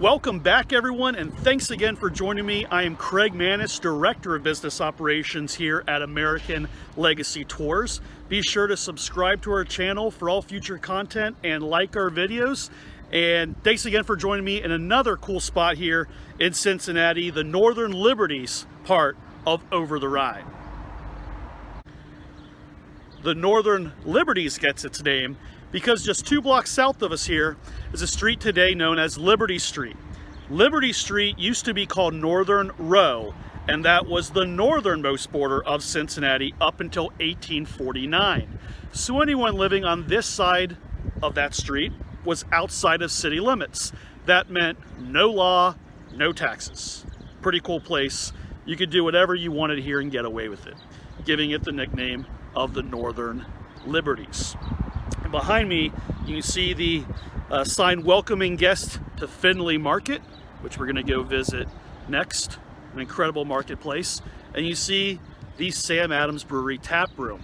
Welcome back, everyone, and thanks again for joining me. I am Craig Manis, Director of Business Operations here at American Legacy Tours. Be sure to subscribe to our channel for all future content and like our videos. And thanks again for joining me in another cool spot here in Cincinnati, the Northern Liberties part of Over the Rhine. The Northern Liberties gets its name because just 2 blocks south of us here is a street today known as Liberty Street. Liberty Street used to be called Northern Row, and that was the northernmost border of Cincinnati up until 1849. So anyone living on this side of that street was outside of city limits. That meant no law, no taxes. Pretty cool place. You could do whatever you wanted here and get away with it, giving it the nickname of the Northern Liberties. And behind me, you can see the sign welcoming guests to Findlay Market, which we're going to go visit next. An incredible marketplace. And you see the Sam Adams Brewery Taproom.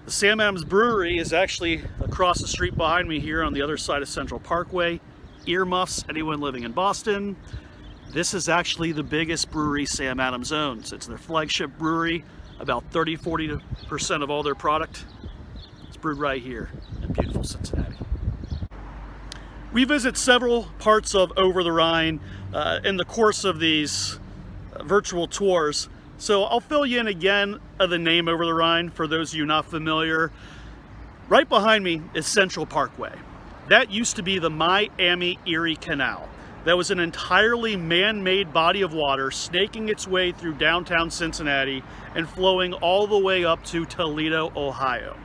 The Sam Adams Brewery is actually across the street behind me here on the other side of Central Parkway. Earmuffs, anyone living in Boston. This is actually the biggest brewery Sam Adams owns. It's their flagship brewery. About 30–40% of all their product is brewed right here in beautiful Cincinnati. We visit several parts of Over the Rhine in the course of these virtual tours. So I'll fill you in again of the name Over the Rhine for those of you not familiar. Right behind me is Central Parkway. That used to be the Miami-Erie Canal. That was an entirely man-made body of water snaking its way through downtown Cincinnati and flowing all the way up to Toledo, Ohio.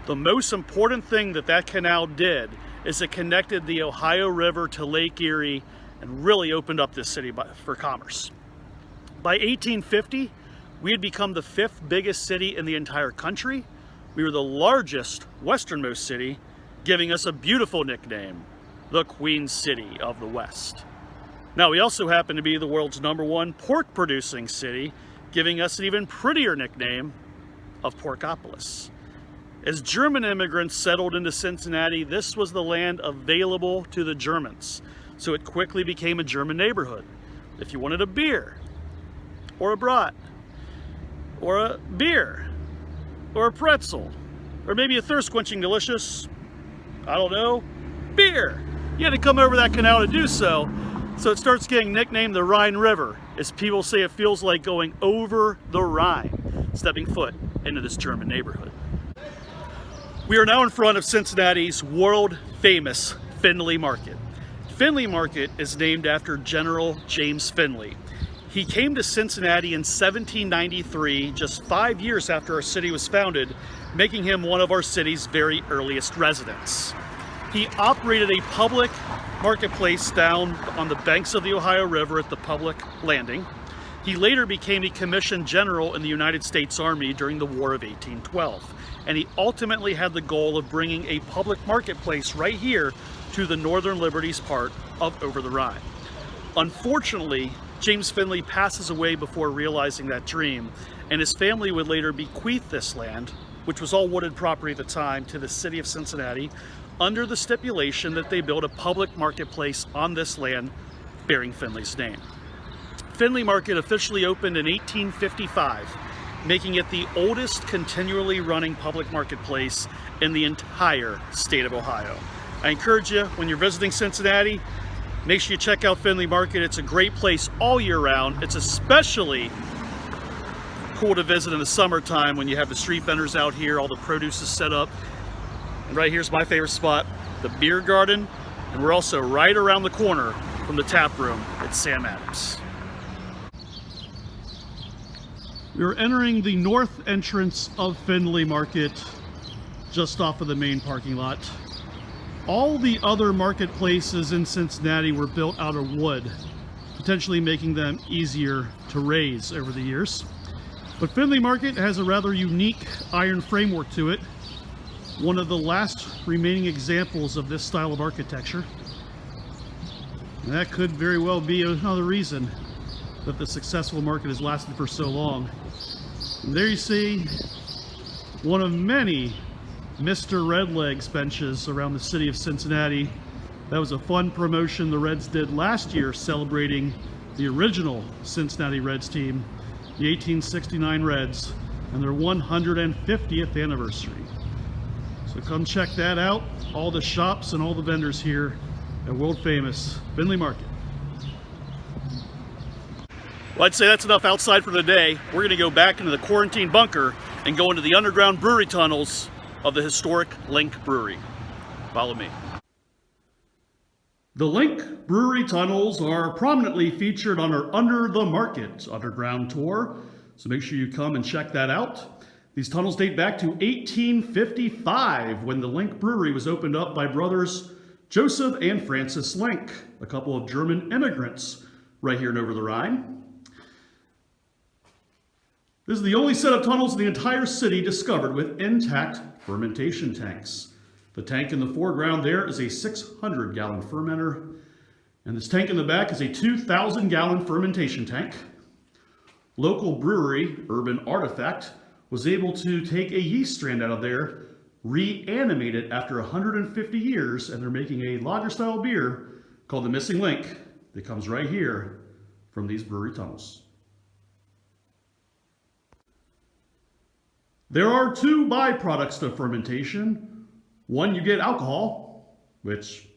The most important thing that canal did is it connected the Ohio River to Lake Erie and really opened up this city for commerce. By 1850, we had become the 5th biggest city in the entire country. We were the largest westernmost city, giving us a beautiful nickname, the Queen City of the West. Now, we also happen to be the world's #1 pork producing city, giving us an even prettier nickname of Porkopolis. As German immigrants settled into Cincinnati, this was the land available to the Germans. So it quickly became a German neighborhood. If you wanted a beer, or a brat, or a beer, or a pretzel, or maybe a thirst-quenching delicious, I don't know, beer, you had to come over that canal to do so. So it starts getting nicknamed the Rhine River, as people say it feels like going over the Rhine, stepping foot into this German neighborhood. We are now in front of Cincinnati's world-famous Findlay Market. Findlay Market is named after General James Findlay. He came to Cincinnati in 1793, just 5 years after our city was founded, making him one of our city's very earliest residents. He operated a public marketplace down on the banks of the Ohio River at the Public Landing. He later became a commissioned general in the United States Army during the War of 1812. And he ultimately had the goal of bringing a public marketplace right here to the Northern Liberties part of Over the Rhine. Unfortunately, James Findlay passes away before realizing that dream, and his family would later bequeath this land, which was all wooded property at the time, to the city of Cincinnati, under the stipulation that they build a public marketplace on this land bearing Findlay's name. Findlay Market officially opened in 1855, making it the oldest continually running public marketplace in the entire state of Ohio. I encourage you, when you're visiting Cincinnati, make sure you check out Findlay Market. It's a great place all year round. It's especially cool to visit in the summertime when you have the street vendors out here, all the produce is set up. And right here's my favorite spot, the beer garden. And we're also right around the corner from the tap room at Sam Adams. We're entering the north entrance of Findlay Market, just off of the main parking lot. All the other marketplaces in Cincinnati were built out of wood, potentially making them easier to raise over the years. But Findlay Market has a rather unique iron framework to it, one of the last remaining examples of this style of architecture. And that could very well be another reason that the successful market has lasted for so long. And there you see one of many Mr. Redlegs benches around the city of Cincinnati. That was a fun promotion the Reds did last year, celebrating the original Cincinnati Reds team, the 1869 Reds, and their 150th anniversary. So come check that out. All the shops and all the vendors here at world famous Findlay Market. Well, I'd say that's enough outside for today. We're gonna go back into the quarantine bunker and go into the underground brewery tunnels of the historic Link Brewery. Follow me. The Link Brewery Tunnels are prominently featured on our Under the Market underground tour, so make sure you come and check that out. These tunnels date back to 1855, when the Link Brewery was opened up by brothers Joseph and Francis Linck, a couple of German immigrants right here in Over the Rhine. This is the only set of tunnels in the entire city discovered with intact fermentation tanks. The tank in the foreground there is a 600-gallon fermenter, and this tank in the back is a 2,000-gallon fermentation tank. Local brewery, Urban Artifact, was able to take a yeast strand out of there, reanimate it after 150 years, and they're making a lager-style beer called the Missing Link that comes right here from these brewery tunnels. There are two byproducts to fermentation. One, you get alcohol, which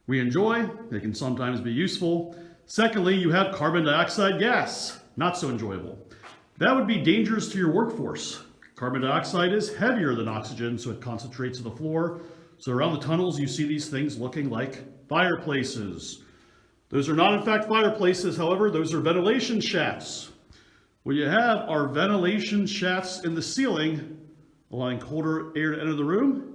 we enjoy. They can sometimes be useful. Secondly, you have carbon dioxide gas, not so enjoyable. That would be dangerous to your workforce. Carbon dioxide is heavier than oxygen, so it concentrates to the floor. So around the tunnels, you see these things looking like fireplaces. Those are not, in fact, fireplaces. However, those are ventilation shafts. What you have are ventilation shafts in the ceiling, allowing colder air to enter the room.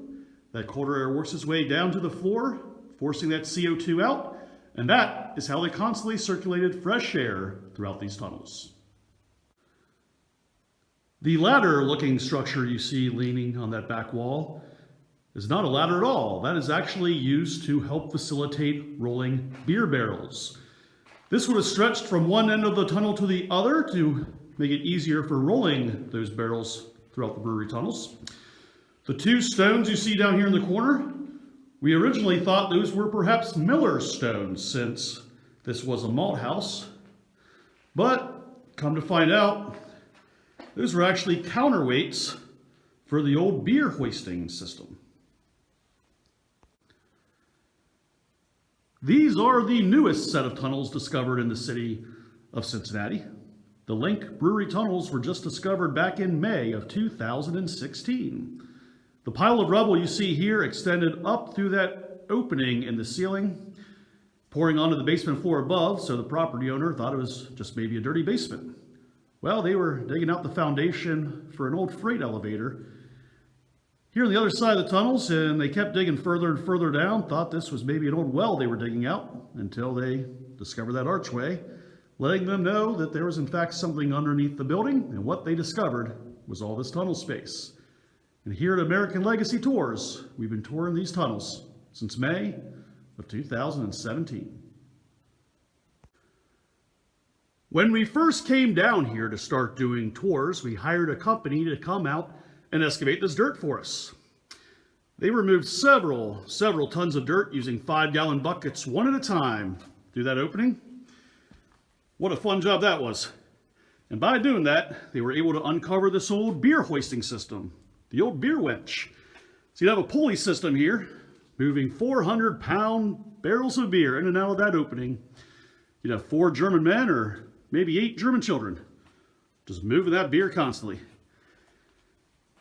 That colder air works its way down to the floor, forcing that CO2 out. And that is how they constantly circulated fresh air throughout these tunnels. The ladder-looking structure you see leaning on that back wall is not a ladder at all. That is actually used to help facilitate rolling beer barrels. This would have stretched from one end of the tunnel to the other to make it easier for rolling those barrels throughout the brewery tunnels. The two stones you see down here in the corner, we originally thought those were perhaps Miller's stones, since this was a malt house. But come to find out, those were actually counterweights for the old beer hoisting system. These are the newest set of tunnels discovered in the city of Cincinnati. The Link Brewery Tunnels were just discovered back in May of 2016. The pile of rubble you see here extended up through that opening in the ceiling, pouring onto the basement floor above, so the property owner thought it was just maybe a dirty basement. Well, they were digging out the foundation for an old freight elevator here on the other side of the tunnels, and they kept digging further and further down, thought this was maybe an old well they were digging out, until they discovered that archway, letting them know that there was in fact something underneath the building, and what they discovered was all this tunnel space. And here at American Legacy Tours, we've been touring these tunnels since May of 2017. When we first came down here to start doing tours, we hired a company to come out and excavate this dirt for us. They removed several tons of dirt using 5-gallon buckets one at a time through that opening. What a fun job that was. And by doing that, they were able to uncover this old beer hoisting system, the old beer winch. So you have a pulley system here, moving 400-pound barrels of beer in and out of that opening. You'd have 4 German men or maybe 8 German children just moving that beer constantly.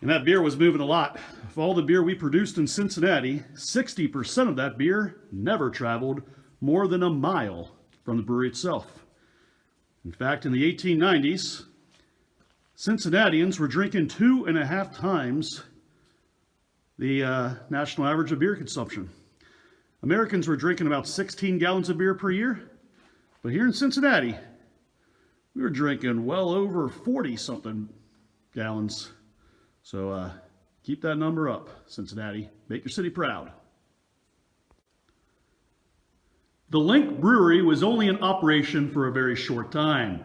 And that beer was moving a lot. Of all the beer we produced in Cincinnati, 60% of that beer never traveled more than a mile from the brewery itself. In fact, in the 1890s, Cincinnatians were drinking 2.5 times the national average of beer consumption. Americans were drinking about 16 gallons of beer per year, but here in Cincinnati, we were drinking well over 40-something gallons. So keep that number up, Cincinnati. Make your city proud. The Link Brewery was only in operation for a very short time.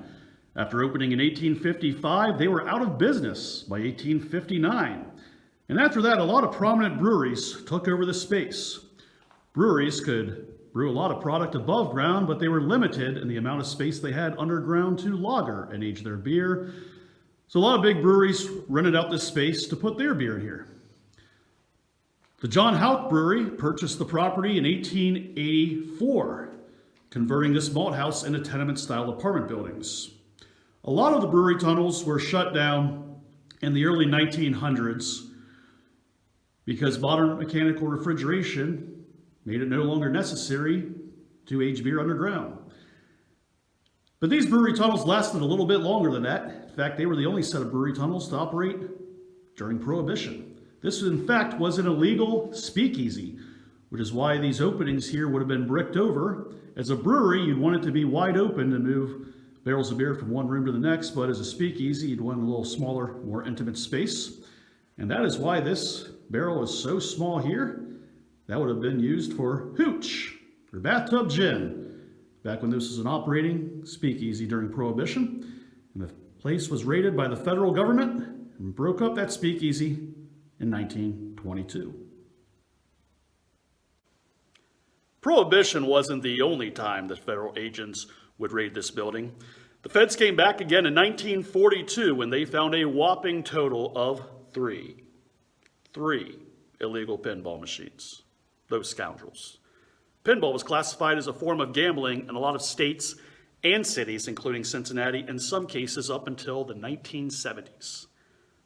After opening in 1855, they were out of business by 1859. And after that, a lot of prominent breweries took over the space. Breweries could brew a lot of product above ground, but they were limited in the amount of space they had underground to lager and age their beer. So a lot of big breweries rented out this space to put their beer in here. The John Houck Brewery purchased the property in 1884, converting this malt house into tenement-style apartment buildings. A lot of the brewery tunnels were shut down in the early 1900s because modern mechanical refrigeration made it no longer necessary to age beer underground. But these brewery tunnels lasted a little bit longer than that. In fact, they were the only set of brewery tunnels to operate during Prohibition. This, in fact, was an illegal speakeasy, which is why these openings here would have been bricked over. As a brewery, you'd want it to be wide open to move barrels of beer from one room to the next, but as a speakeasy, you'd want a little smaller, more intimate space. And that is why this barrel is so small here. That would have been used for hooch, or bathtub gin, back when this was an operating speakeasy during Prohibition. And the place was raided by the federal government and broke up that speakeasy in 1922. Prohibition wasn't the only time that federal agents would raid this building. The feds came back again in 1942 when they found a whopping total of three illegal pinball machines. Those scoundrels. Pinball was classified as a form of gambling in a lot of states and cities, including Cincinnati, in some cases up until the 1970s.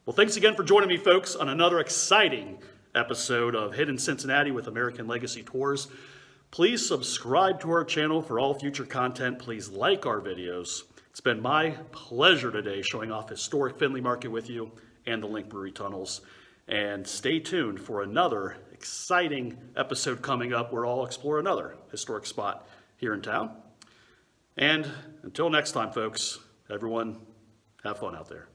Well, thanks again for joining me, folks, on another exciting episode of Hidden Cincinnati with American Legacy Tours. Please subscribe to our channel for all future content. Please like our videos. It's been my pleasure today showing off historic Findlay Market with you and the Linck Brewery Tunnels. And stay tuned for another exciting episode coming up where I'll explore another historic spot here in town. And until next time, folks, everyone, have fun out there.